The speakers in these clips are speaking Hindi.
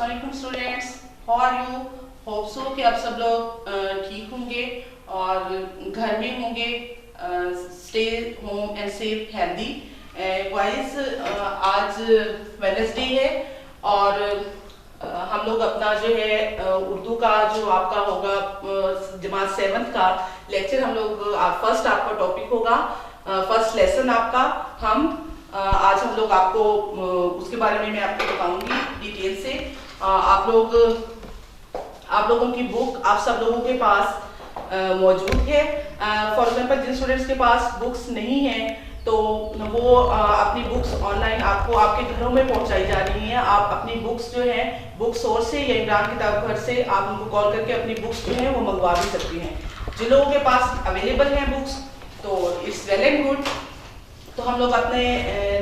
अस्सलाम students, how are you? Hope so कि आप सब लोग ठीक होंगे और घर में होंगे, stay home and safe healthy. Wise आज वेडनेसडे है और हम लोग अपना जो है उर्दू का जो आपका होगा जमात 7th का लेक्चर हम लोग फर्स्ट आपका टॉपिक होगा, फर्स्ट लेसन आपका। आज हम लोग आपको उसके बारे में मैं आपको बताऊंगी डिटेल से। आप लोगों की बुक आप सब लोगों के पास मौजूद है। फॉर एग्जांपल जिन स्टूडेंट्स के पास बुक्स नहीं है तो वो अपनी बुक्स ऑनलाइन आपको आपके घरों में पहुंचाई जा रही हैं। आप अपनी बुक्स जो है बुक सोर्स से या इमरान किताब घर से आप उनको कॉल करके अपनी बुक्स जो है वो मंगवा भी सकती हैं। जिन लोगों के पास अवेलेबल हैं बुक्स तो इट्स वेल एंड गुड। तो हम लोग अपने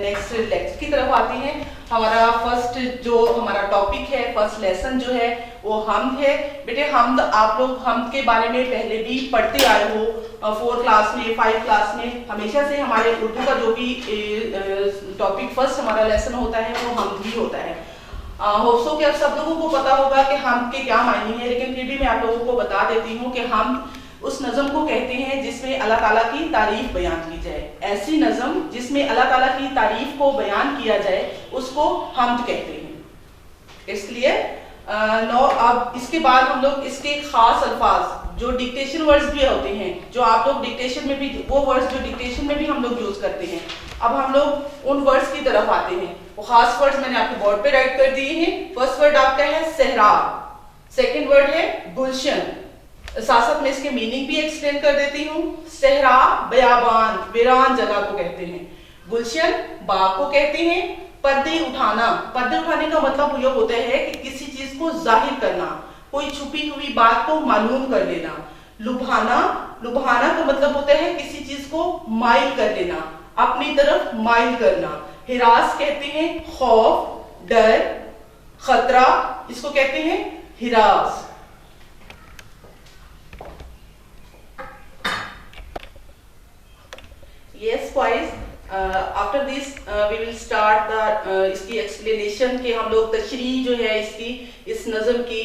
नेक्स्ट लेक्चर की तरफ आते हैं। हमारा फर्स्ट जो हमारा टॉपिक है, फर्स्ट लेसन जो है वो हम्द है। बेटे हम्द आप लोग हम्द के बारे में पहले भी पढ़ते आए हो, 4 क्लास में 5 क्लास में हमेशा से हमारे उर्दू का जो भी टॉपिक फर्स्ट हमारा लेसन होता है वो हम्द ही होता है। होप सो कि आप सब लोगों को पता होगा कि हम्द के क्या मायने हैं, लेकिन फिर भी मैं आप लोगों को बता देती हूँ कि हम्द उस नज़म को कहते हैं जिसमें अल्लाह ताला की तारीफ बयान की जाए। ऐसी नज़म जिसमें अल्लाह ताला की तारीफ को बयान किया जाए उसको हम्द कहते हैं। इसलिए अब इसके बाद हम लोग इसके खास अल्फाज जो डिक्टेशन वर्ड्स भी होते हैं, जो आप लोग डिक्टेशन में भी वो वर्ड्स जो डिक्टेशन में भी हम लोग यूज करते हैं, अब हम लोग उन वर्ड्स की तरफ आते हैं। वो खास वर्ड्स मैंने आपके बोर्ड पे राइट कर दिए हैं। फर्स्ट वर्ड आपका है सहरा, सेकेंड वर्ड है गुलशन। साथ में इसके मीनिंग भी एक्सप्लेन कर देती हूँ। सहरा बयाबान वीरान जगह को कहते हैं, गुलशन बाग को कहते हैं। पर्दे उठाना, पर्दे उठाने का मतलब ये होता है कि किसी चीज को जाहिर करना, कोई छुपी हुई बात को मालूम कर देना। लुभाना, लुभाना का मतलब होता है किसी चीज को माइल कर देना, अपनी तरफ माइल करना। हिरास कहते हैं खौफ, डर, खतरा, इसको कहते हैं हिरास। Yes, boys. After this we will start the इसकी एक्सप्लेनेशन कि हम लोग तशरीह जो है इसकी इस नज़म की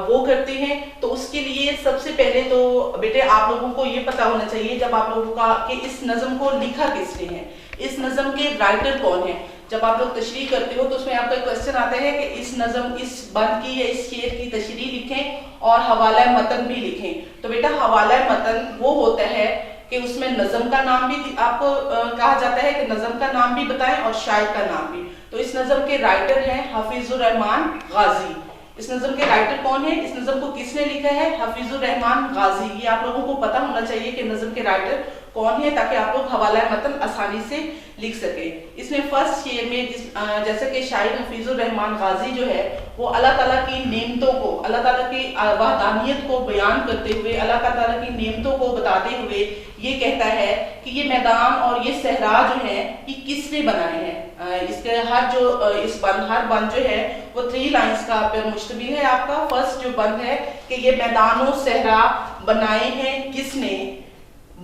वो करते हैं। तो उसके लिए सबसे पहले तो बेटे आप लोगों को ये पता होना चाहिए जब आप लोगों का कि इस नज़म को लिखा किसने है, इस नज़म के राइटर कौन है। जब आप लोग तशरीह करते हो तो उसमें आपका क्वेश्चन आता है कि इस नज़म इस बंद की या इस शेर की तशरीह लिखें और हवाला मतन भी लिखें। तो बेटा हवाला मतन वो होता है कि उसमें नज़म का नाम भी आपको कहा जाता है कि नज़म का नाम भी बताएं और शायर का नाम भी। तो इस नज़म के राइटर हैं हफीजुर रहमान गाजी। इस नज़म के राइटर कौन है, इस नज़म को किसने लिखा है? हफीजुर रहमान गाजी। ये आप लोगों को पता होना चाहिए कि नज़म के राइटर कौन है ताकि आप लोग हवाला मतन आसानी से लिख सके। इसमें फर्स्ट शेर में जैसे कि शायर हफीजुर रहमान गाजी जो है वो अल्लाह ताला की नेमतों को, अल्लाह ताला की वहदानियत को बयान करते हुए, अल्लाह ताला की नेमतों को बताते हुए ये कहता है कि ये मैदान और ये सहरा जो है ये किसने बनाए हैं। इसके हर बंद जो है वो 3 लाइंस का पर मुश्तमिल है आपका। फर्स्ट जो बंद है कि ये मैदानों सहरा बनाए हैं किसने,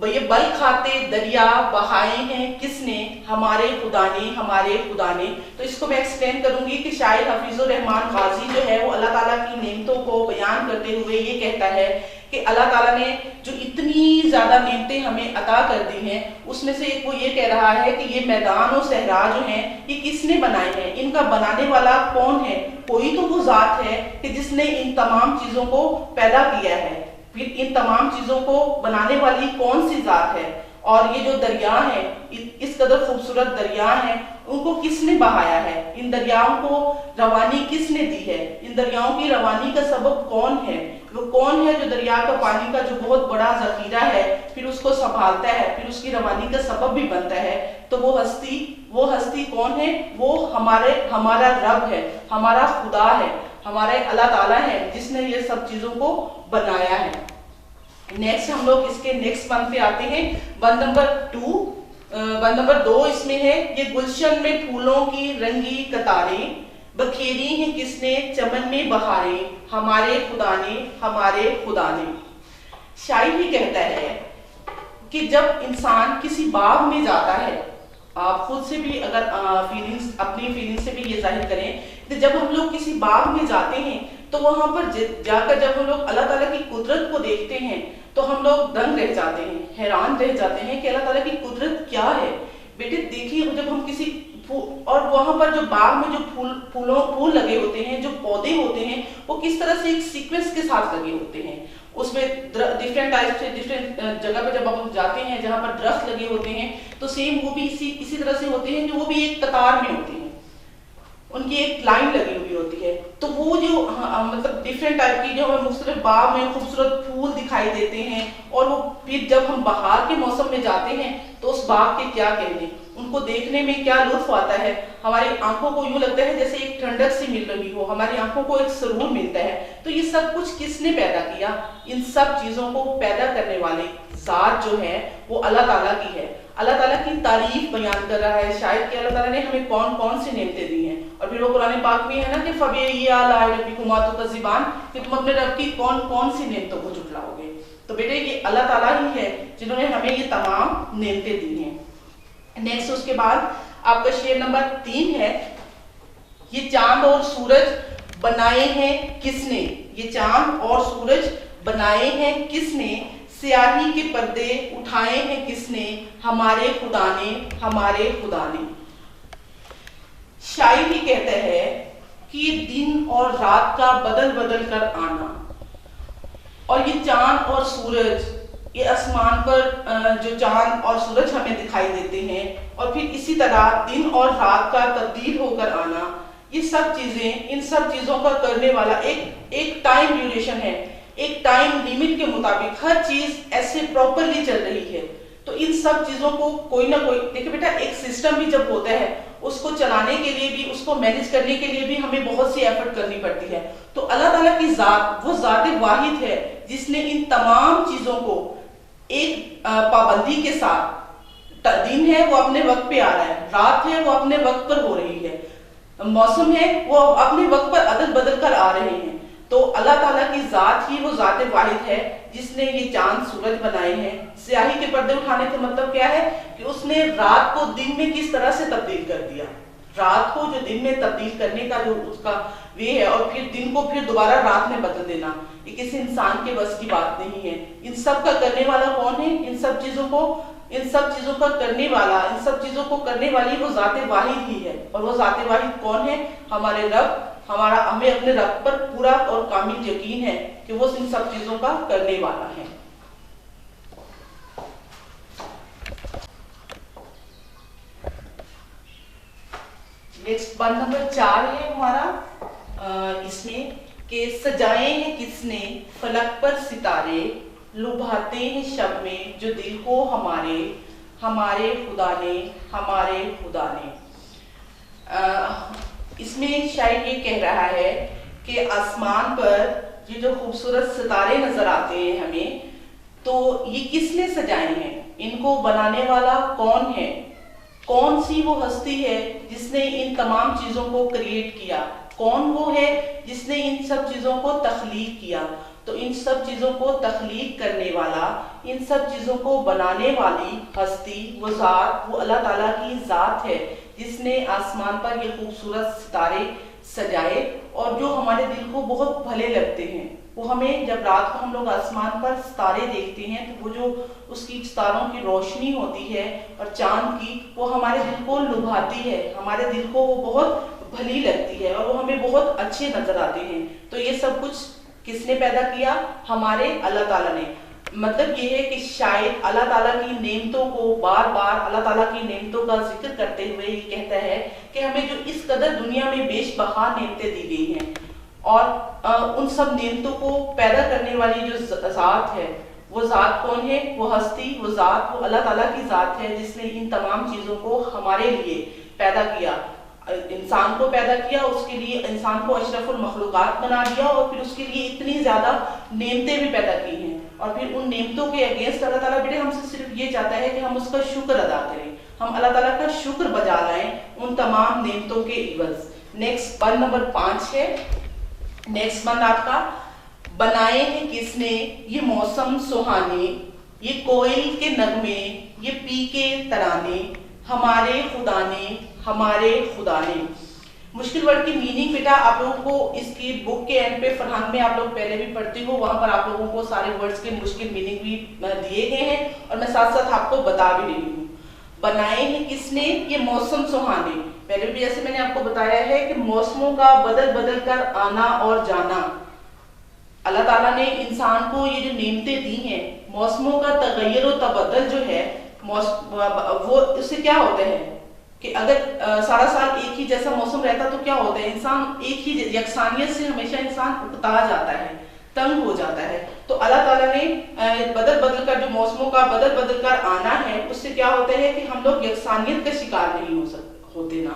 ये बल खाते दरिया बहाए हैं किसने, हमारे खुदा ने, हमारे खुदा ने। तो इसको मैं एक्सप्लेन करूंगी कि शायर हफीजुर रहमान गाजी जो है वो अल्लाह ताला की नेमतों को बयान करते हुए ये कहता है कि अल्लाह ताला ने जो इतनी ज्यादा नेमतें हमें अता कर दी हैं उसमें से वो ये कह रहा है कि ये मैदान और सहरा जो हैं ये किसने बनाए हैं, इनका बनाने वाला कौन है। कोई तो वो जात है कि जिसने इन तमाम चीजों को पैदा किया है। फिर इन तमाम चीजों को बनाने वाली कौन सी जात है, और ये जो दरिया है इस कदर खूबसूरत दरिया हैं उनको किसने बहाया है, इन दरियाओं को रवानी किसने दी है, इन दरियाओं की रवानी का सबब कौन है, वो कौन है जो दरिया का पानी का जो बहुत बड़ा जखीरा है फिर उसको संभालता है, फिर उसकी रवानी का सबब भी बनता है। तो वो हस्ती कौन है? वो हमारा रब है, हमारा खुदा है, हमारे अल्लाह ताला है जिसने ये सब चीजों को बनाया है। नेक्स्ट हम लोग इसके नेक्स्ट बंद पे आते हैं, बंद नंबर 2। बंद नंबर 2 इसमें है ये गुलशन में फूलों की रंगी कतारें बखेरी हैं किसने चमन में बहारें, हमारे खुदा ने, हमारे खुदा ने। शायर ही कहता है कि जब इंसान किसी बाग में जाता है आप खुद से भी अगर अपनी फीलिंग्स से भी ये जाहिर करें कि जब हम लोग किसी बाग में जाते हैं तो वहां पर जाकर जब हम लोग अल्लाह ताला की कुदरत को देखते हैं तो हम लोग दंग रह जाते हैं, हैरान रह जाते हैं कि अल्लाह ताला की कुदरत क्या है। बेटे देखिए, जब हम किसी और वहां पर जो बाग में जो फूल लगे होते हैं, जो पौधे होते हैं, वो किस तरह से एक सीक्वेंस के साथ लगे होते हैं। उसमें डिफरेंट टाइप से डिफरेंट जगह पे जब हम जाते हैं जहां पर दरख्त लगे होते हैं तो सेम वो भी इसी तरह से होते हैं, जो वो भी एक कतार में होते हैं, उनकी एक लाइन लगी हुई होती है। तो वो जो मतलब डिफरेंट टाइप की जो हमें मुख्तलिफ बाग में खूबसूरत फूल दिखाई देते हैं, और वो फिर जब हम बहार के मौसम में जाते हैं तो उस बाग के क्या कहने, उनको देखने में क्या लुत्फ आता है। हमारी आंखों को यूं लगता है जैसे एक ठंडक सी मिल रही हो, हमारी आंखों को एक सुरूर मिलता है। तो ये सब कुछ किसने पैदा किया? इन सब चीजों को पैदा करने वाले ज़ात जो है वो अल्लाह ताला की है। अल्लाह ताला की तारीफ बयान कर रहा है शायद कि अल्लाह ताला ने हमें कौन कौन सी नेमतें दी हैं। और फिर वो कुरान पाक में है ना कि फबी आला रब्बिकुमा तुकज़्ज़िबान, कि तुम अपने रब की कौन कौन सी नेमतों को झुटलाओगे। तो बेटे ये अल्लाह ताला ही है जिन्होंने हमें ये तमाम नेमतें दी हैं। नेक्स्ट उसके बाद आपका शेर नंबर 3 है, ये चांद और सूरज बनाए हैं किसने? ये चांद और सूरज बनाए हैं किसने? स्याही के पर्दे उठाए हैं किसने? हमारे खुदा ने, हमारे खुदा ने। शायर ही कहता है कि दिन और रात का बदल बदल कर आना, और ये चांद और सूरज, ये आसमान पर जो चांद और सूरज हमें दिखाई देते हैं, और फिर इसी तरह दिन और रात का तब्दील होकर आना, ये सब चीजें, इन सब चीजों का करने वाला एक टाइम ड्यूरेशन है, एक टाइम लिमिट के मुताबिक हर चीज ऐसे प्रॉपरली चल रही है। तो इन सब चीजों को कोई ना कोई, देखिए बेटा, एक सिस्टम भी जब होता है उसको चलाने के लिए भी, उसको मैनेज करने के लिए भी हमें बहुत सी एफर्ट करनी पड़ती है। तो अल्लाह ताला की जात वो जात वाहिद है जिसने इन तमाम चीजों को एक पाबंदी के साथ, दिन है वो अपने वक्त पे आ रहा है, रात है वो अपने वक्त पर हो रही है, मौसम है वो अपने वक्त पर अदल बदल कर आ रहे हैं। तो अल्लाह ताला की जात ही वो जात वाहिद है जिसने ये चांद सूरज बनाए हैं। स्याही के पर्दे उठाने का मतलब क्या है कि उसने रात को दिन में किस तरह से तब्दील कर दिया, रात को जो दिन में तब्दील करने का जो उसका वे है, और फिर दिन को फिर दोबारा रात में बदल देना, ये किसी इंसान के बस की बात नहीं है। इन सब का करने वाला कौन है? इन सब चीजों का करने वाला, इन सब चीजों को करने वाली वो जाते वाहिद ही है। और वो जाते वाहिद कौन है? हमारे रब। हमें अपने रब पर पूरा और कामिल यकीन है कि वो इन सब चीजों का करने वाला है। नेक्स्ट वन नंबर 4 है हमारा, इसमें कि सजाए हैं किसने फलक पर सितारे, लुभाते हैं शब में जो दिल को हमारे, हमारे खुदा ने, हमारे खुदा ने। इसमें शायद ये कह रहा है कि आसमान पर ये जो खूबसूरत सितारे नजर आते हैं हमें, तो ये किसने सजाए हैं? इनको बनाने वाला कौन है? कौन सी वो हस्ती है जिसने इन तमाम चीजों को क्रिएट किया? कौन वो है जिसने इन सब चीजों को तख्लीक किया? तो इन सब चीजों को तख्लीक करने वाला, इन सब चीजों को बनाने वाली हस्ती, वो जात, वो अल्लाह ताला की जात है जिसने आसमान पर ये खूबसूरत सितारे सजाए, और जो हमारे दिल को बहुत भले लगते हैं। वो हमें जब रात को हम लोग आसमान पर सितारे देखते हैं तो वो जो उसकी सितारों की रोशनी होती है और चांद की, वो हमारे दिल को लुभाती है, हमारे दिल को वो बहुत भली लगती है और वो हमें बहुत अच्छे नजर आते हैं। तो ये सब कुछ किसने पैदा किया? हमारे अल्लाह ताला ने। मतलब ये है कि शायद अल्लाह ताला की नेमतों को बार बार अल्लाह ताला की नेमतों का जिक्र करते हुए ये कहता है कि हमें जो इस कदर दुनिया में बेशबहा नेमतें दी गई हैं, और उन सब नेमतों को पैदा करने वाली जो ज़ात है, वो ज़ात कौन है? वो हस्ती, वो ज़ात, वो अल्लाह ताला की ज़ात है जिसने इन तमाम चीज़ों को हमारे लिए पैदा किया। इंसान को पैदा किया, उसके लिए इंसान को अशरफुल मखलूकात बना दिया, और फिर उसके लिए इतनी ज्यादा नेमतें भी पैदा की हैं, और फिर उन नेमतों के अगेंस्ट अल्लाह ताला बेटे हमसे सिर्फ ये चाहता है कि हम उसका शुक्र अदा करें, हम अल्लाह ताला का शुक्र बजा लाएं उन तमाम नेमतों के इवज। नेक्स्ट वन नंबर 5 है। नेक्स्ट वन आपका, बनाए हैं किसने ये मौसम सुहाने, ये कोयल के नगमे, ये पी के तराने, हमारे खुदा ने, हमारे खुदा ने। मुश्किल वर्ड की मीनिंग बेटा आप लोगों को इसकी बुक के एंड पे फरहान में आप लोग पहले भी पढ़ते हो, वहां पर आप लोगों को सारे वर्ड्स के मुश्किल मीनिंग भी दिए गए हैं और मैं साथ साथ आपको बता भी रही हूँ। बनाए हैं किसने? ये मौसम सुहाने। पहले भी जैसे मैंने आपको बताया है कि मौसमों का बदल बदल कर आना और जाना, अल्लाह ताला ने इंसान को ये जो नेमतें दी हैं, मौसमों का तगय्युर और तबद्दुल जो है वो इससे क्या होता है कि अगर सारा साल एक ही जैसा मौसम रहता तो क्या होता है, इंसान एक ही यकसानियत से हमेशा इंसान उकता जाता है, तंग हो जाता है। तो अल्लाह ताला ने बदल बदल कर जो मौसमों का बदल बदल कर आना है, उससे क्या होता है कि हम लोग यकसानियत का शिकार नहीं होते ना।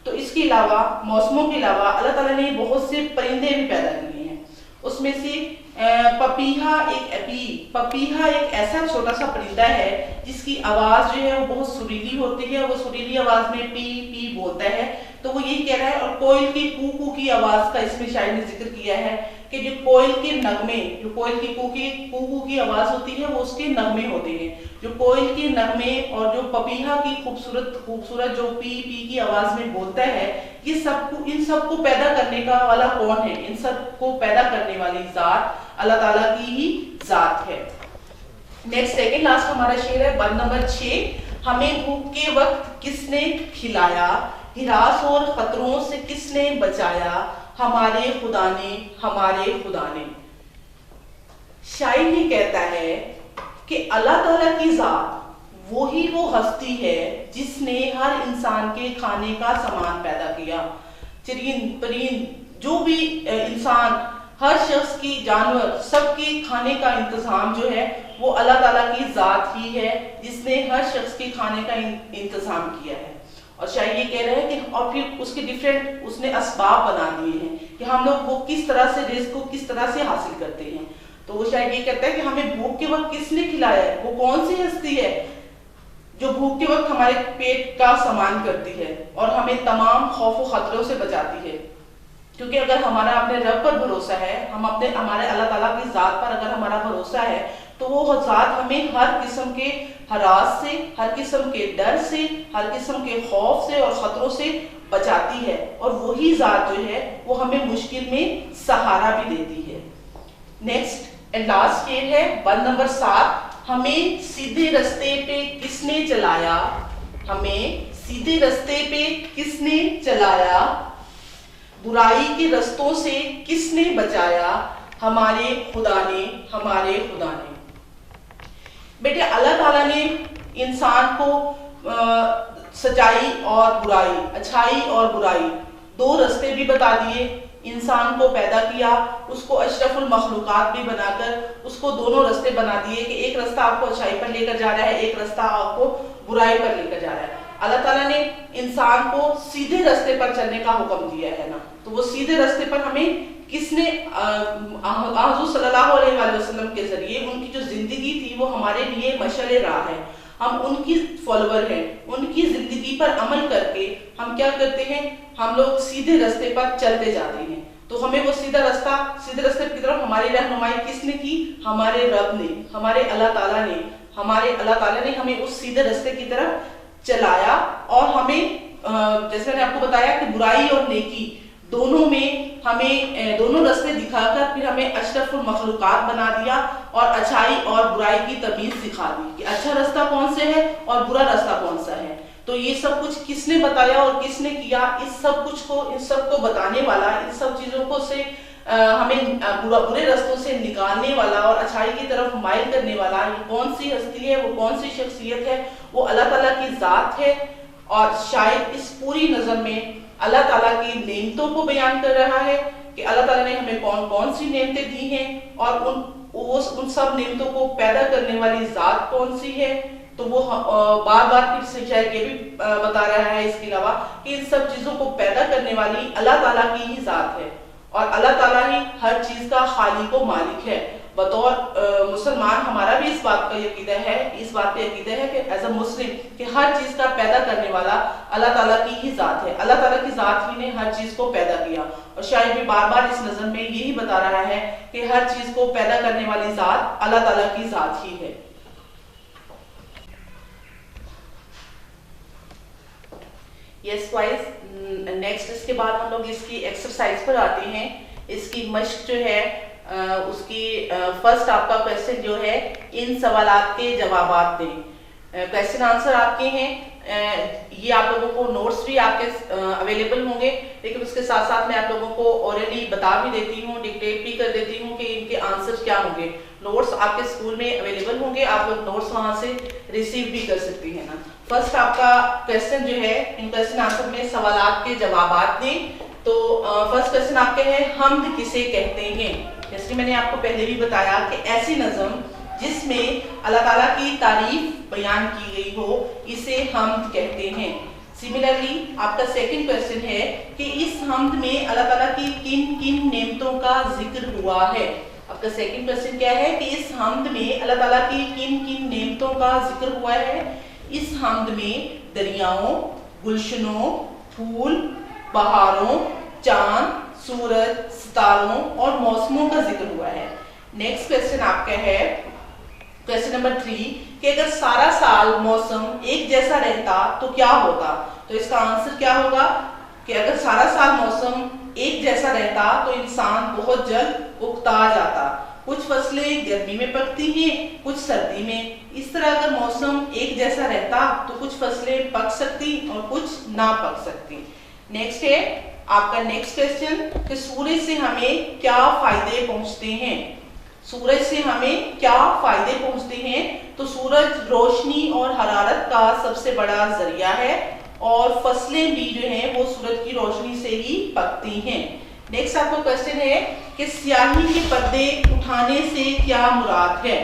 तो इसके अलावा मौसमों के अलावा अल्लाह ताला ने बहुत से परिंदे भी पैदा किए हैं। उसमें से पपीहा एक ऐसा छोटा सा परिंदा है जिसकी आवाज जो है वो बहुत सुरीली होती है, वो सुरीली आवाज में पी पी बोलता है। तो वो यही कह रहा है, और कोयल की कू कू की आवाज का इसमें शायद ने जिक्र किया है कि जो कोयल के नगमे, जो कोयल की कू कू की आवाज होती है वो उसके नगमे होते हैं। जो कोयल के नगमे और जो पपीहा की खूबसूरत जो पी पी की आवाज में बोलता है, ये सबको, इन सबको पैदा करने का वाला कौन है? इन सबको पैदा करने वाली जात अल्लाह ताला की ही जात है। नेक्स्ट सेकंड लास्ट हमारा शेर है बंद नंबर 6। हमें भूख के वक्त किसने खिलाया, हिरास और खतरों से किसने बचाया, हमारे खुदा ने, हमारे खुदा ने। शायर ये कहता है कि अल्लाह ताला की जात वही वो हस्ती है जिसने हर इंसान के खाने का सामान पैदा किया। चिरिंद परिंद जो भी इंसान, हर शख्स की, जानवर, सबके खाने का इंतजाम जो है वो अल्लाह ताला की जात ही है जिसने हर शख्स के खाने का इंतजाम किया है। और शायद ये कह रहे हैं कि और फिर उसके डिफरेंट उसने असबाब बना दिए हैं कि हम लोग वो किस तरह से रिस्क को किस तरह से हासिल करते हैं। तो वो शायद ये कहता है कि हमें भूख के वक्त किसने खिलाया है, वो कौन सी हस्ती है जो भूख के वक्त हमारे पेट का सामान करती है और हमें तमाम खौफ और खतरों से बचाती है। क्योंकि अगर हमारा अपने रब पर भरोसा है, हमारे अल्लाह ताला की जात पर अगर हमारा भरोसा है, तो वो जात हमें हर किस्म के हरास से, हर किस्म के डर से, हर किस्म के खौफ से और खतरों से बचाती है। और वही जात जो है वो हमें मुश्किल में सहारा भी देती है। नेक्स्ट एंड लास्ट शेर है बंद नंबर 7। हमें सीधे रास्ते पे किसने चलाया, हमें सीधे रास्ते पे किसने चलाया, बुराई के रस्तों से किसने बचाया, हमारे खुदा ने, हमारे खुदा ने। बेटे अल्लाह ताला ने इंसान को सच्चाई और बुराई, अच्छाई और बुराई, दो रास्ते भी बता दिए। इंसान को पैदा किया, उसको अशरफुल मखलूकात भी बनाकर उसको दोनों रास्ते बना दिए कि एक रास्ता आपको अच्छाई पर लेकर जा रहा है, एक रास्ता आपको बुराई पर लेकर जा रहा है। अल्लाह ताला ने इंसान को सीधे रास्ते पर चलने का हुक्म दिया है ना, तो वो सीधे रास्ते पर हमें किसने, हुज़ूर सल्लल्लाहु अलैहि वसल्लम के जरिए उनकी जो जिंदगी थी वो हमारे लिए मशअल राह है। हम उनकी फॉलोअर हैं, उनकी जिंदगी पर अमल करके हम क्या करते हैं, हम लोग सीधे रास्ते पर चलते जाते हैं। तो हमें वो सीधे रास्ते की तरफ हमारी रहनुमाई किसने की, हमारे रब ने, हमारे अल्लाह ताला ने, हमारे अल्लाह ताला ने हमें उस सीधे रास्ते की तरफ चलाया। और हमें जैसे मैंने आपको बताया कि बुराई और नेकी दोनों में हमें दोनों रास्ते दिखाकर फिर हमें अशरफुल मखलूकात बना दिया और अच्छाई और बुराई की तमीज सिखा दी कि अच्छा रास्ता कौन से है और बुरा रास्ता कौन सा है। तो ये सब कुछ किसने बताया और किसने किया, इस सब कुछ को, इन सब को बताने वाला, इन सब चीजों को से हमें बुरे रास्तों से निकालने वाला और अच्छाई की तरफ माइल करने वाला ये कौन सी हस्ती है, वो कौन सी शख्सियत है, वो अल्लाह ताला की जात है। और शायद इस पूरी नज़म में अल्लाह ताला की नेमतों को बयान कर रहा है कि अल्लाह ताला ने हमें कौन कौन सी नेमतें दी हैं और उन सब नेमतों को पैदा करने वाली जात कौन सी है। तो वो बार बार फिर से शायद ये भी बता रहा है इसके अलावा कि इन सब चीजों को पैदा करने वाली अल्लाह ताला की ही जात है और अल्लाह ताला ही हर चीज का खालिक व मालिक है। बतौर मुसलमान हमारा भी इस बात पे अकीदा है कि एज अ मुस्लिम कि हर चीज का पैदा करने वाला अल्लाह ताला की ही जात है। अल्लाह ताला की जात ही ने हर चीज को पैदा किया और शायद भी बार बार इस नज़म में यही बता रहा है कि हर चीज को पैदा करने वाली जात अल्लाह ताला की जात ही है। Yes wise. नेक्स्ट इसके बाद हम लोग इसकी एक्सरसाइज पर आते हैं। इसकी मश्क जो है उसकी फर्स्ट आपका क्वेश्चन जो है, इन सवालात के जवाबात दें। क्वेश्चन आंसर आपके हैं, ये आप लोगों को नोट्स भी आपके अवेलेबल होंगे, लेकिन उसके साथ साथ मैं आप लोगों को ऑलरेडी बता भी देती हूँ, डिक्टेट भी कर देती हूँ कि इनके आंसर क्या होंगे। नोट्स आपके स्कूल में अवेलेबल होंगे, आप लोग नोट्स वहां से रिसीव भी कर सकती हैं ना। फर्स्ट आपका क्वेश्चन जो है, इन क्वेश्चन आंसर में सवालात के जवाबात दें। तो फर्स्ट क्वेश्चन आपके है, हम्द किसे कहते हैं। जैसे मैंने आपको पहले भी बताया कि ऐसी नज़म जिसमें अल्लाह ताला की तारीफ बयान की गई हो, इसे हम्द कहते हैं। सिमिलरली आपका सेकंड क्वेश्चन है कि इस हम्द में अल्लाह ताला की किन किन नेमतों का जिक्र हुआ है। आपका सेकंड क्वेश्चन क्या है कि इस हम्द में अल्लाह ताला की किन किन नेमतों का जिक्र हुआ है। इस हम्द में दरियाओं, गुलशनों, फूल, बहारों, चांद, सूरज, सितारों और मौसमों का जिक्र हुआ है। नेक्स्ट क्वेश्चन आपका है क्वेश्चन नंबर 3 कि अगर सारा साल मौसम एक जैसा रहता तो क्या होता। तो इसका आंसर क्या होगा कि अगर सारा साल मौसम एक जैसा रहता तो इंसान बहुत जल्द उकता जाता। कुछ फसलें गर्मी में पकती हैं, कुछ सर्दी में। इस तरह अगर मौसम एक जैसा रहता तो कुछ फसलें पक सकती और कुछ ना पक सकती। नेक्स्ट है आपका नेक्स्ट क्वेश्चन कि सूरज से हमें क्या फायदे पहुंचते हैं। सूरज से हमें क्या फायदे पहुंचते हैं। तो सूरज रोशनी और हरारत का सबसे बड़ा जरिया है और फसलें भी जो हैं वो सूरज की रोशनी से ही पकती हैं। नेक्स्ट आपका क्वेश्चन है कि स्याही के पर्दे उठाने से क्या मुराद है।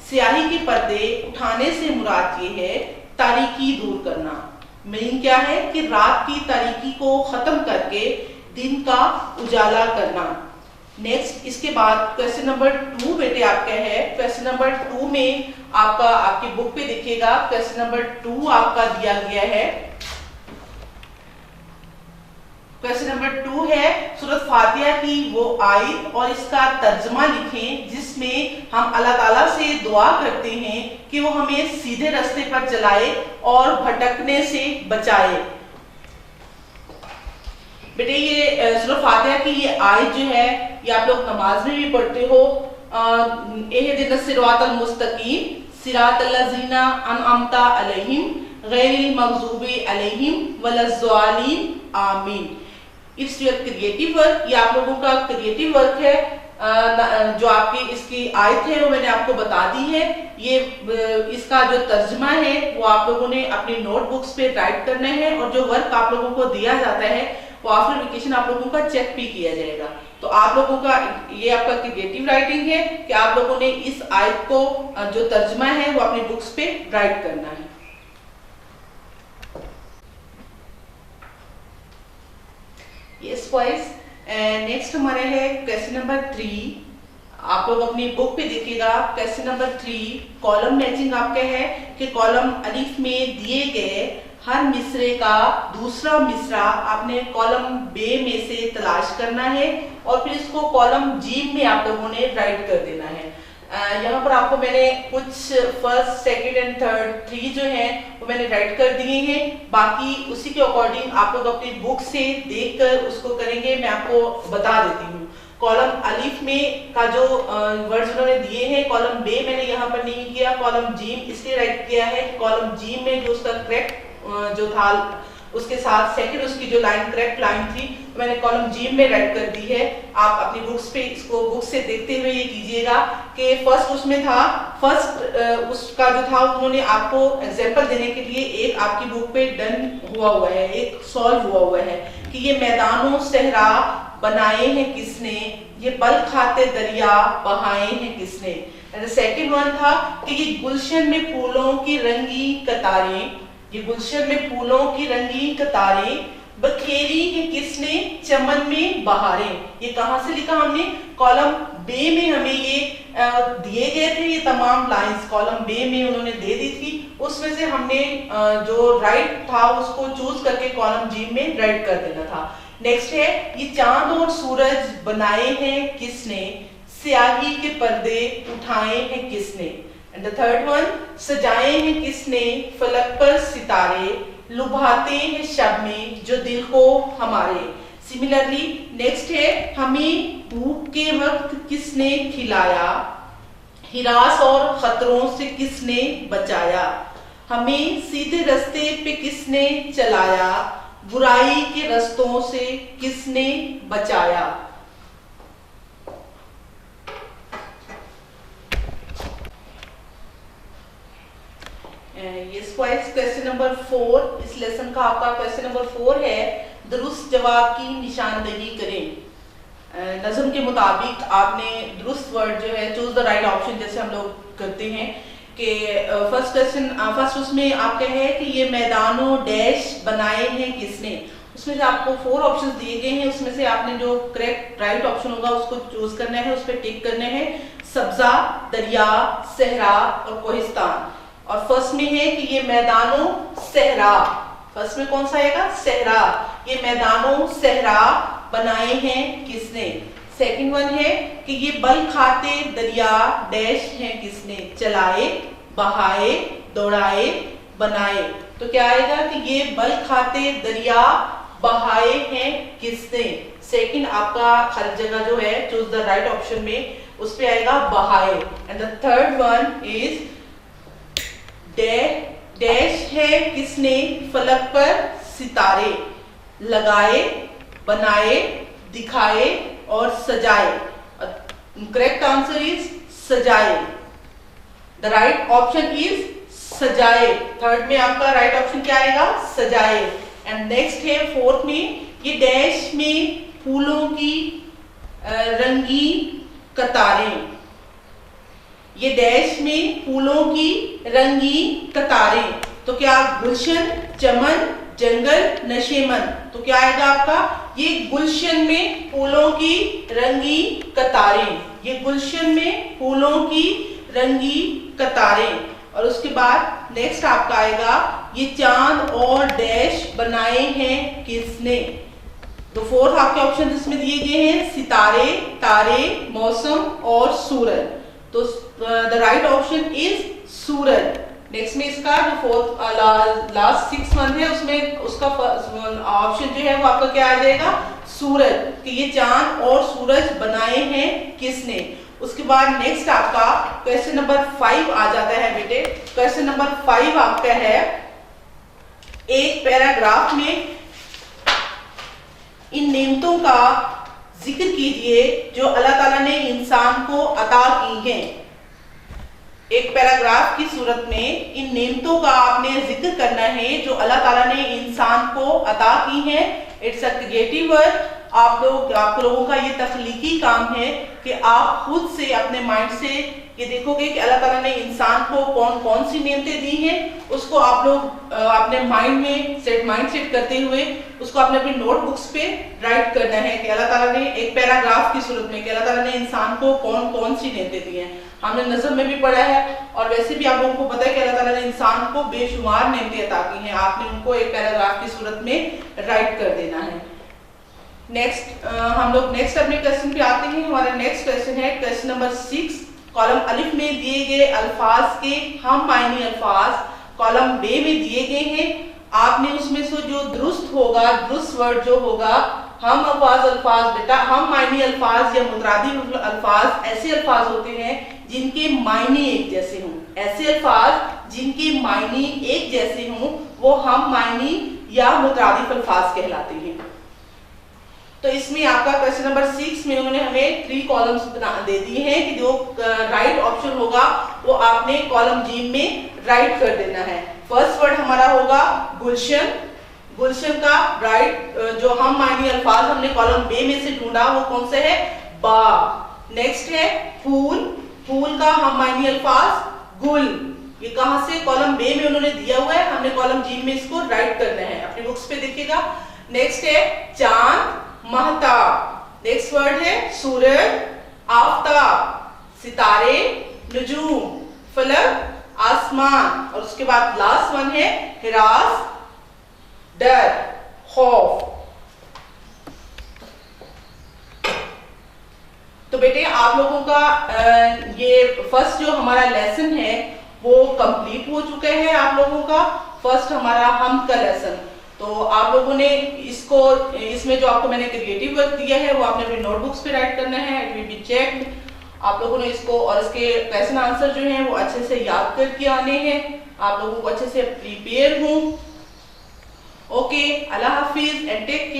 स्याही के पर्दे उठाने से मुराद ये है तारीकी दूर करना। मीनिंग क्या है कि रात की तारीकी को खत्म करके दिन का उजाला करना। नेक्स्ट इसके बाद क्वेश्चन नंबर 2 बेटे आपका है। क्वेश्चन नंबर 2 में आपका आपकी बुक पे दिखेगा, क्वेश्चन नंबर 2 आपका दिया गया है। क्वेश्चन नंबर 2 है सूरत फातिहा की वो आयत और इसका तर्जुमा लिखें जिसमें हम अल्लाह ताला से दुआ करते हैं कि वो हमें सीधे रास्ते पर चलाए और भटकने से बचाए। बेटे ये सूरह फातिहा की ये आयत जो है ये आप लोग नमाज में भी पढ़ते हो। इहदिनस सिरातल मुस्तकीम सिरातल लज़ीना अनअमता अलैहिम गैरिल मग़ज़ूबी अलैहिम वलज़्ज़ालिन आमीन। इट्स योर क्रिएटिव वर्क, ये आप लोगों का क्रिएटिव वर्क है। जो आपकी इसकी आयत है वो मैंने आपको बता दी है। ये इसका जो तर्जुमा है वो आप लोगों ने अपनी नोटबुक्स पे राइट करना है और जो वर्क आप लोगों को दिया जाता है वो आफ्टर वेकेशन आप लोगों का चेक भी किया जाएगा। तो आप लोगों का ये आपका क्रिएटिव राइटिंग है कि आप लोगों ने इस आयत को जो तर्जुमा है वो अपनी बुक्स पे राइट करना है। यस बॉयज, नेक्स्ट हमारे है क्वेश्चन नंबर 3। आप लोग अपनी बुक पे देखिएगा क्वेश्चन नंबर 3 कॉलम मैचिंग आपका है कि कॉलम अलिफ में दिए गए हर मिसरे का दूसरा मिसरा आपने कॉलम बे में से तलाश करना है और फिर इसको कॉलम जीम में आप लोगों ने राइट कर देना है। यहाँ पर आपको मैंने कुछ फर्स्ट, सेकंड एंड थर्ड 3 जो हैं वो मैंने राइट कर दिए हैं। बाकी उसी के अकॉर्डिंग आप लोग अपनी बुक से देखकर उसको करेंगे। मैं आपको बता देती हूँ कॉलम अलिफ में का जो वर्ड्स उन्होंने दिए हैं, कॉलम बे मैंने यहाँ पर नहीं किया, कॉलम जीम इसलिए राइट किया है। कॉलम जीम में जो उसका करेक्ट जो था उसके साथ सेकंड उसकी जो लाइन करेक्ट लाइन थी तो मैंने कॉलम जीम में राइट कर दी है। आप अपनी बुक्स पे इसको बुक से देखते हुए ये कीजिएगा कि फर्स्ट उसमें था, फर्स्ट उसका जो था उन्होंने आपको एग्जांपल देने के लिए एक आपकी बुक पे डन हुआ है, एक सॉल्व हुआ है कि ये मैदानों सहरा बनाए हैं किसने, ये बल खाते दरिया बहाए हैं किसने। एंड सेकंड वन था कि ये गुलशन में फूलों की रंगी कतारें, ये गुलशन में फूलों की रंगीन कतारें बखेरी है किसने चमन में बहारें। ये कहाँ से लिखा हमने, कॉलम बे में हमें ये दिए गए थे ये तमाम लाइंस कॉलम बे में उन्होंने दे दी थी, उसमें से हमने जो राइट था उसको चूज करके कॉलम जी में राइट कर देना था। नेक्स्ट है ये चांद और सूरज बनाए हैं किसने, स्याही के पर्दे उठाए हैं किसने। एंड द थर्ड वन सजाए हैं किसने फलक पर सितारे, लुभाते हैं शब में जो दिल को हमारे। सिमिलरली नेक्स्ट है, हमें भूख के वक्त किसने खिलाया, हिरास और खतरों से किसने बचाया, हमें सीधे रास्ते पे किसने चलाया, बुराई के रास्तों से किसने बचाया। क्वेश्चन नंबर 4, इस लेसन का आपका क्वेश्चन नंबर 4 है, दुरुस्त जवाब की निशानदेही करें। नज़म के मुताबिक आपने दुरुस्त वर्ड जो है चूज द राइट ऑप्शन, जैसे हम लोग करते हैं कि फर्स्ट उसमें आपका है कि ये मैदानों डैश बनाए हैं किसने। उसमें से आपको 4 ऑप्शंस दिए गए हैं, उसमें से आपने जो करेक्ट राइट ऑप्शन होगा उसको चूज करना है, उस पर टिक करना है। सब्जा, दरिया, सहरा और कोहिस्तान। और फर्स्ट में है कि ये मैदानों सहरा, फर्स्ट में कौन सा आएगा, सहरा, ये मैदानों सहरा बनाए हैं किसने। सेकंड वन है कि ये बल खाते दरिया डैश हैं किसने, चलाए, बहाए, दौड़ाए, बनाए। तो क्या आएगा कि ये बल खाते दरिया बहाए हैं किसने। सेकंड आपका हर जगह जो है चूज द राइट ऑप्शन में उस पे आएगा बहाए। And the third one is dash है किसने फलक पर सितारे, लगाए, बनाए, दिखाए और सजाए। करेक्ट आंसर इज सजाए। द राइट ऑप्शन इज सजाए। थर्ड में आपका राइट ऑप्शन क्या आएगा, सजाए। एंड नेक्स्ट है फोर्थ में, ये डैश में फूलों की रंगीन कतारें, ये डैश में फूलों की रंगीन कतारें। तो क्या गुलशन, चमन, जंगल, नशेमन। तो क्या आएगा आपका, ये गुलशन में फूलों की रंगीन कतारें, ये गुलशन में फूलों की रंगीन कतारें। और उसके बाद नेक्स्ट आपका आएगा, ये चांद और डैश बनाए हैं किसने। तो फोर्थ आपके ऑप्शन इसमें दिए गए हैं, सितारे, तारे, मौसम और सूरज। तो the right option is Suraj. Next में इसका जो फोर्थ लास्ट 6 मंथ है उसमें उसका ऑप्शन जो है वो आपका क्या आ जाएगा, सूरज, कि ये चांद और सूरज बनाए हैं किसने। उसके बाद नेक्स्ट आपका क्वेश्चन नंबर 5 आ जाता है बेटे। क्वेश्चन नंबर 5 आपका है, एक पैराग्राफ में इन नेमतों का जिक्र कीजिए जो अल्लाह ताला ने इंसान को अता की हैं। एक पैराग्राफ की सूरत में इन नेमतों का आपने जिक्र करना है जो अल्लाह ताला ने इंसान को अता की हैं। It's a creative work. आप लोगों का ये तख्लीकी काम है कि आप खुद से अपने माइंड से ये देखोगे कि अल्लाह ताला ने इंसान को कौन कौन सी नेमतें दी हैं, उसको आप लोग अपने माइंड में सेट करते हुए उसको अपने अपनी नोटबुक्स पे राइट करना है कि अल्लाह ताला ने एक पैराग्राफ की सूरत में कि अल्लाह ताला ने इंसान को कौन कौन सी नेमतें दी हैं। हमने नज़म में भी पढ़ा है और वैसे भी आप लोगों को पता है कि अल्लाह ताला ने इंसान को बेशुमार नेमतें अता की हैं। आपने उनको एक पैराग्राफ की सूरत में राइट कर देना है। नेक्स्ट हम लोग नेक्स्ट अपने क्वेश्चन पे आते हैं। हमारा नेक्स्ट क्वेश्चन है क्वेश्चन नंबर 6। कॉलम अलिफ में दिए गए अल्फाज के हम मायनी अल्फाज कॉलम बे में दिए गए हैं। आपने उसमें से जो दुरुस्त होगा, दुरुस्त वर्ड जो होगा, हम अल्फाज बेटा, हम मायनी अल्फाज या मुतरादिफ अल्फाज ऐसे अल्फाज होते हैं जिनके मायने एक जैसे हों। ऐसे अल्फाज जिनके मायने एक जैसे हों वो हम मायनी या मुतरादिफ अल्फाज कहलाते हैं। तो इसमें आपका क्वेश्चन नंबर 6 में उन्होंने हमें 3 कॉलम्स दे दिए हैं कि जो राइट ऑप्शन होगा वो आपने कॉलम जी में राइट कर देना है। फर्स्ट वर्ड हमारा होगा गुलशन। गुलशन का राइट जो हम मायनी अल्फाज हमने कॉलम बे में से ढूंढा वो कौन से है, बाग। नेक्स्ट है फूल। फूल का हम मायनी अल्फाज गुल। ये कहां से, कॉलम बे में उन्होंने दिया हुआ है, हमने कॉलम जी में इसको राइट करना है। अपनी बुक्स पे देखिएगा। नेक्स्ट है चांद, महताब। नेक्स्ट वर्ड है सूरज, आफताब, सितारे, नजूम, फलक, आसमान। और उसके बाद लास्ट वन है हिरास, डर, खौफ। तो बेटे आप लोगों का ये फर्स्ट जो हमारा लेसन है वो कंप्लीट हो चुका है आप लोगों का। फर्स्ट हमारा हम का लेसन। तो आप लोगों ने इसको, इसमें जो आपको मैंने क्रिएटिव वर्क दिया है वो आपने अपनी नोटबुक्स पे राइट करना है। It will be checked. आप लोगों ने इसको और इसके क्वेश्चन आंसर जो हैं वो अच्छे से याद करके आने हैं। आप लोगों को अच्छे से प्रिपेयर हूँ। ओके, अल्लाह हाफिज एंड टेक